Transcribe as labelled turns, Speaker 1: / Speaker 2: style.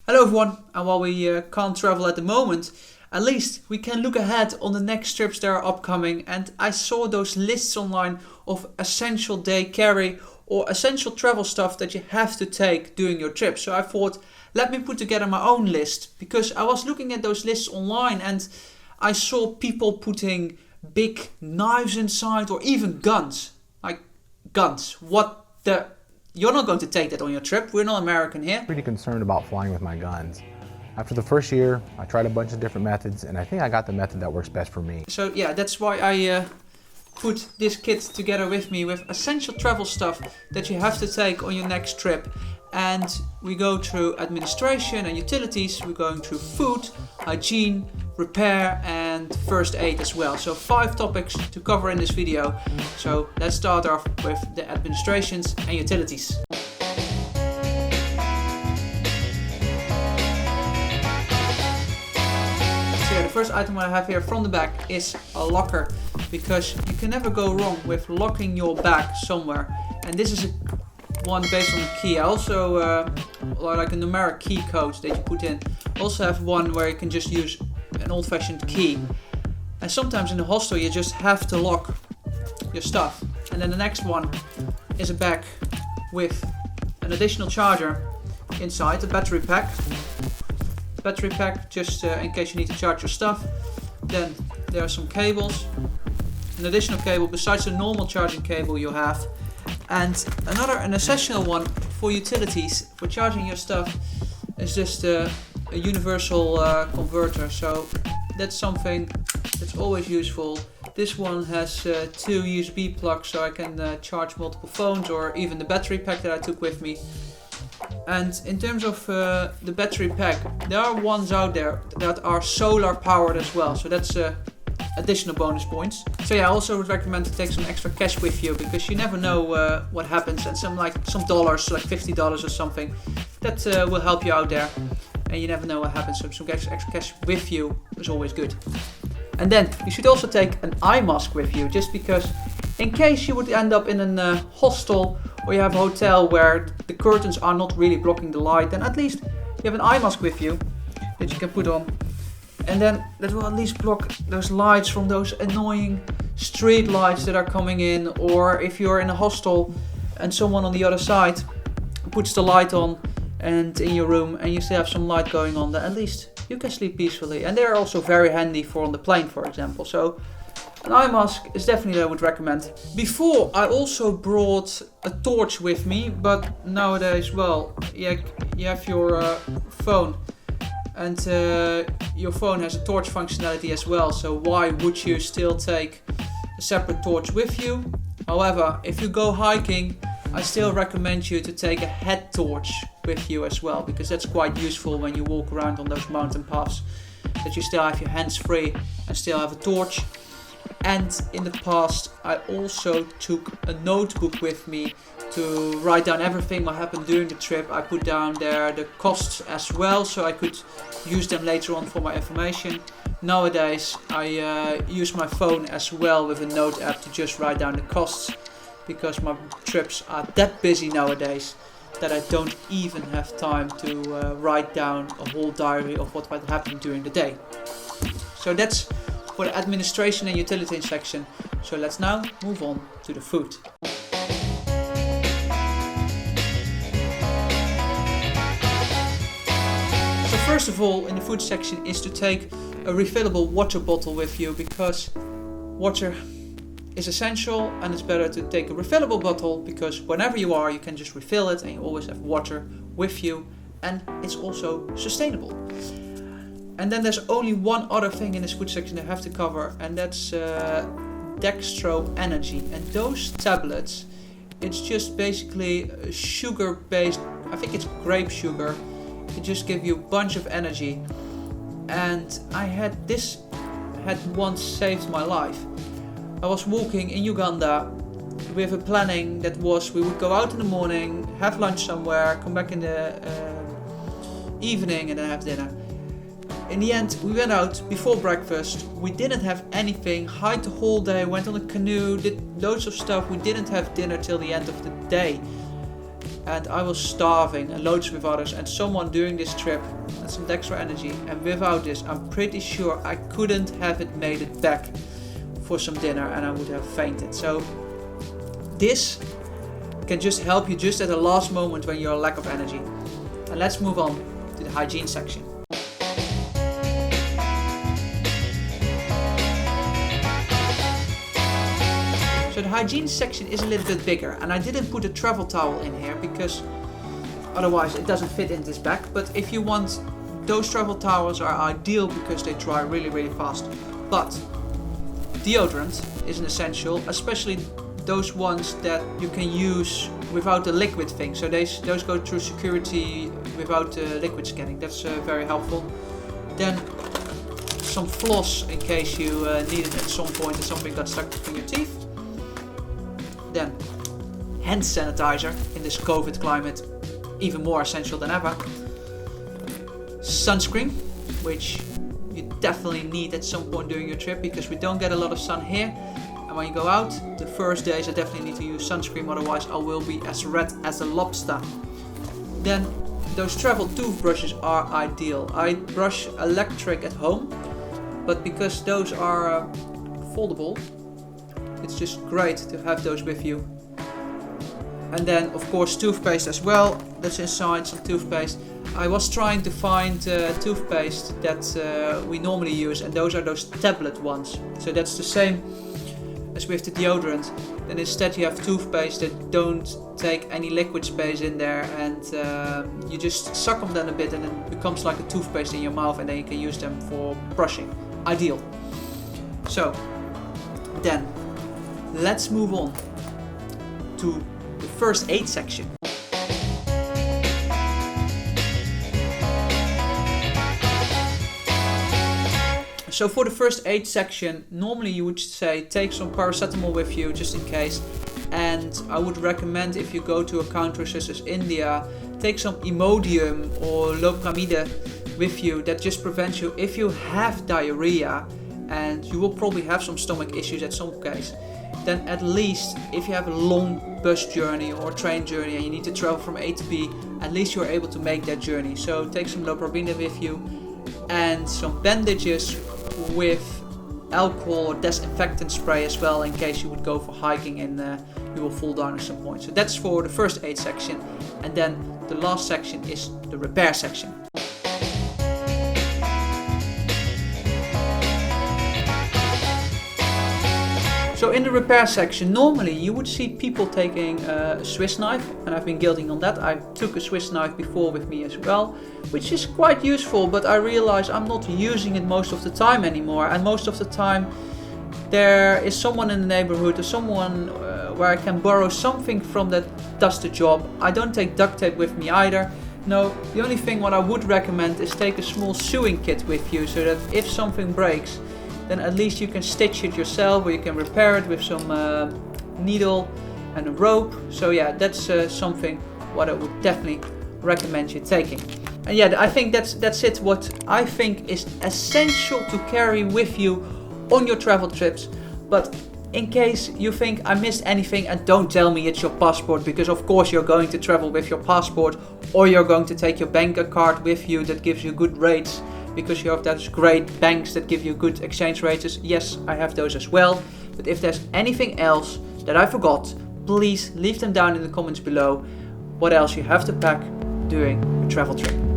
Speaker 1: Hello everyone, and while we can't travel at the moment, at least we can look ahead on the next trips that are upcoming. And I saw those lists online of essential day carry or essential travel stuff that you have to take during your trip. So I thought, let me put together my own list, because I was looking at those lists online and I saw people putting big knives inside or even guns. Like guns, what the... You're not going to take that on your trip. We're not American here.
Speaker 2: Pretty concerned about flying with my guns. After the first year, I tried a bunch of different methods, and I think I got the method that works best for me.
Speaker 1: So yeah, that's why I put this kit together with me with essential travel stuff that you have to take on your next trip. And we go through administration and utilities. We're going through food, hygiene, repair and first aid as well. So 5 topics to cover in this video. So let's start off with the administrations and utilities. So yeah, the first item I have here from the back is a locker, because you can never go wrong with locking your bag somewhere. And this is one based on the key. I also like a numeric key code that you put in. I also have one where you can just use an old-fashioned key. And sometimes in the hostel you just have to lock your stuff. And then the next one is a bag with an additional charger inside, a battery pack. Battery pack just in case you need to charge your stuff. Then there are some cables, an additional cable besides the normal charging cable you have. And an essential one for utilities, for charging your stuff, is just a universal converter. So that's something that's always useful. This one has 2 USB plugs, so I can charge multiple phones or even the battery pack that I took with me. And in terms of the battery pack, there are ones out there that are solar powered as well, so that's additional bonus points. So yeah, I also would recommend to take some extra cash with you, because you never know what happens, and some dollars, like $50 or something, that will help you out there, and you never know what happens. So some extra cash with you is always good. And then you should also take an eye mask with you, just because in case you would end up in a hostel or you have a hotel where the curtains are not really blocking the light, then at least you have an eye mask with you that you can put on. And then that will at least block those lights from those annoying street lights that are coming in. Or if you're in a hostel and someone on the other side puts the light on and in your room and you still have some light going on, then at least you can sleep peacefully. And they're also very handy for on the plane, for example. So an eye mask is definitely what I would recommend. Before, I also brought a torch with me, but nowadays, well, you have your phone. And your phone has a torch functionality as well, so why would you still take a separate torch with you? However, if you go hiking, I still recommend you to take a head torch with you as well, because that's quite useful when you walk around on those mountain paths, that you still have your hands free and still have a torch. And in the past, I also took a notebook with me to write down everything what happened during the trip. I put down there the costs as well, so I could use them later on for my information. Nowadays, I use my phone as well with a note app to just write down the costs, because my trips are that busy nowadays that I don't even have time to write down a whole diary of what might happen during the day. So that's for the administration and utility section. So let's now move on to the food. So first of all, in the food section is to take a refillable water bottle with you, because water is essential, and it's better to take a refillable bottle because whenever you are, you can just refill it and you always have water with you, and it's also sustainable. And then there's only one other thing in this food section I have to cover, and that's dextro energy. And those tablets, it's just basically sugar-based, I think it's grape sugar. It just gives you a bunch of energy. And this had once saved my life. I was walking in Uganda with a planning that was we would go out in the morning, have lunch somewhere, come back in the evening and then have dinner. In the end, we went out before breakfast, we didn't have anything, hiked the whole day, went on a canoe, did loads of stuff, we didn't have dinner till the end of the day. and I was starving and loads with others, and someone during this trip had some extra energy, and without this I'm pretty sure I couldn't have made it back for some dinner and I would have fainted. So this can just help you just at the last moment when you're lack of energy. And let's move on to the hygiene section. So the hygiene section is a little bit bigger, and I didn't put a travel towel in here because otherwise it doesn't fit in this bag. But if you want, those travel towels are ideal because they dry really, really fast. But deodorant is an essential, especially those ones that you can use without the liquid thing. So those go through security without liquid scanning. That's very helpful. Then some floss in case you need it at some point and something got stuck between your teeth. Then hand sanitizer in this COVID climate, even more essential than ever. Sunscreen, which you definitely need at some point during your trip because we don't get a lot of sun here. And when you go out, the first days I definitely need to use sunscreen, otherwise I will be as red as a lobster. Then those travel toothbrushes are ideal. I brush electric at home, but because those are foldable, it's just great to have those with you. And then of course toothpaste as well, that's inside, some toothpaste. I was trying to find toothpaste that we normally use, and those are those tablet ones. So that's the same as with the deodorant. Then instead you have toothpaste that don't take any liquid space in there, and you just suck on them a bit and it becomes like a toothpaste in your mouth, and then you can use them for brushing. Ideal. So then let's move on to the first aid section. So for the first aid section, normally you would say take some paracetamol with you just in case, and I would recommend if you go to a country such as India, take some Imodium or Loperamide with you. That just prevents you if you have diarrhea, and you will probably have some stomach issues at some case. Then at least if you have a long bus journey or train journey and you need to travel from A to B, at least you're able to make that journey. So take some Loperamide with you and some bandages with alcohol or disinfectant spray as well, in case you would go for hiking and you will fall down at some point. So that's for the first aid section, and then the last section is the repair section. So in the repair section, normally you would see people taking a Swiss knife, and I've been guilty on that. I took a Swiss knife before with me as well, which is quite useful, but I realize I'm not using it most of the time anymore, and most of the time there is someone in the neighborhood or someone where I can borrow something from that does the job. I don't take duct tape with me either. No, the only thing what I would recommend is take a small sewing kit with you, so that if something breaks, then at least you can stitch it yourself, or you can repair it with some needle and a rope. So yeah, that's something what I would definitely recommend you taking. And yeah, I think that's it, what I think is essential to carry with you on your travel trips. But in case you think I missed anything, and don't tell me it's your passport, because of course you're going to travel with your passport, or you're going to take your bank card with you that gives you good rates, because you have those great banks that give you good exchange rates. Yes, I have those as well. But if there's anything else that I forgot, please leave them down in the comments below. What else you have to pack during a travel trip.